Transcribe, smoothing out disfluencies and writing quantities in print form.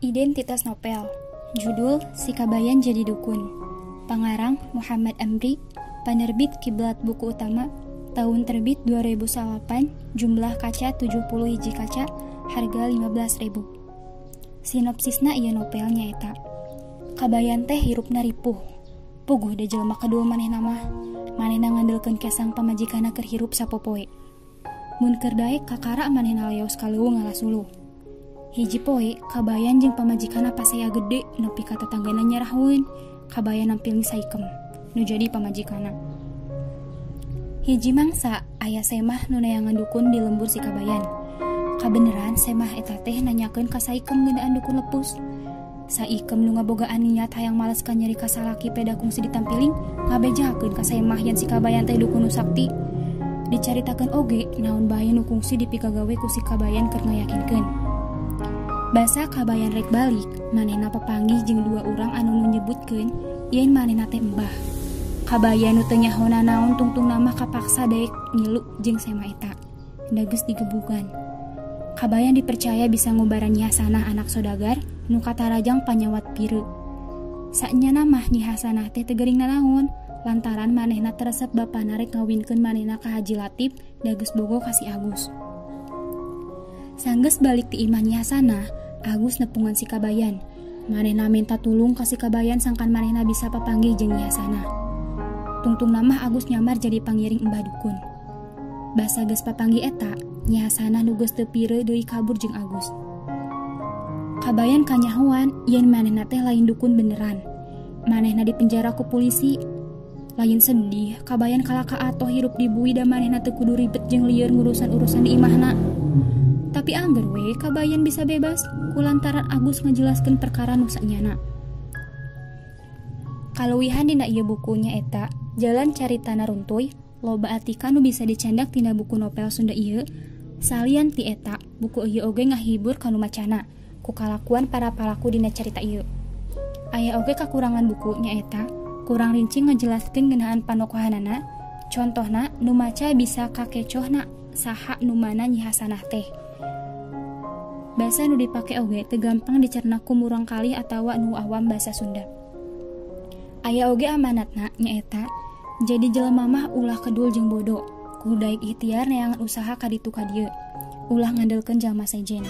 Identitas novel. Judul Si Kabayan Jadi Dukun. Pengarang Muhammad Amri. Penerbit Kiblat Buku Utama. Tahun terbit 2008. Jumlah kaca 70 hiji kaca. Harga 15.000. Sinopsisna ieu novelnya eta. Kabayan teh hirupna ripuh. Puguh da jelema kedua manehna mah. Manehna ngandelkeun kesang pamajikana keur hirup sapopoe. Mun keur daek kakara manehna layaos kaleuweung ngalasuluh. Hiji poe, kabayan jeung pamajikana pasea gede nepi ka tetanggana nyarahweun. Kabayan nampilin saikem, nu jadi pamajikana. Hiji mangsa, aya semah nu neangan dukun di lembur si kabayan. Kabeneran semah eta teh nanyakeun ka saikem ngeunaan dukun lepus. Saikem nu ngabogaan niat hayang males ka nyeri ka salaki peda kungsi ditampiling, ngabejakeun ka semah yen si kabayan teh dukun nu sakti. Dicaritakeun oge naon bae nu kungsi dipikagawe ku si kabayan keur ngayakinkeun. Basa kabayan rek balik, manehna papanggih jeung dua urang anu nu nyebutkeun yen manehna teh embah. Kabayan nu teu nyahona naon tungtungna mah kapaksa daek ngilu jeung sema eta. Da geus digebugan. Kabayan dipercaya bisa ngubaran Nyi Hasanah anak sodagar nu katarajang panyawat pieu. Saenyana mah Nyi Hasanah teh teu geuring nanaon lantaran manehna teresep bapana rek ngawinkeun manehna ka Haji Latif da geus bogo ka si Agus. Sanggeus balik ti imah Nyi Hasanah, Agus nepungan si kabayan. Manehna minta tulung ka si kabayan sangkan manehna bisa papanggih jeung Nyi Hasanah. Tungtungna mah Agus nyamar jadi pangiring embah dukun. Basa geus papanggih eta, Nyi Hasanah nu geus teu pieu deui kabur jeung Agus. Kabayan kanyahoan yen manehna teh lain dukun beneran. Manehna dipenjara ku polisi. Lain sedih, kabayan kalaka atoh hirup di bui da manehna teu kudu ribet jeung lieur ngurusan-urusan di imahna. Tapi angger we kabayan bisa bebas kulantaran Agus ngajelaskeun perkara nu saenyana. Kaluwihan dina ieu bukunya eta, Jalan Caritana Runtuy, loba artikel nu bisa dicendak tina buku novel Sunda ieu. Salian ti eta, buku ieu oge ngahibur ka nu macana ku kalakuan para palaku dina carita ieu. Aya oge kakurangan bukunya eta, kurang rinci ngajelaskeun ngeunaan panokohanana. Contohna nu maca bisa kakecohna saha nu mana Nyi Hasanah teh. Basa nu dipake oge teu gampang dicerna ku murang kalih atawa nu awam basa Sunda. Aya oge amanatna nyaeta, jadi jelema mah ulah kedul jeung bodo, kudu daek ikhtiar neangan usaha ka ditu ka dieu. Ulah ngandelkeun jalma sejen.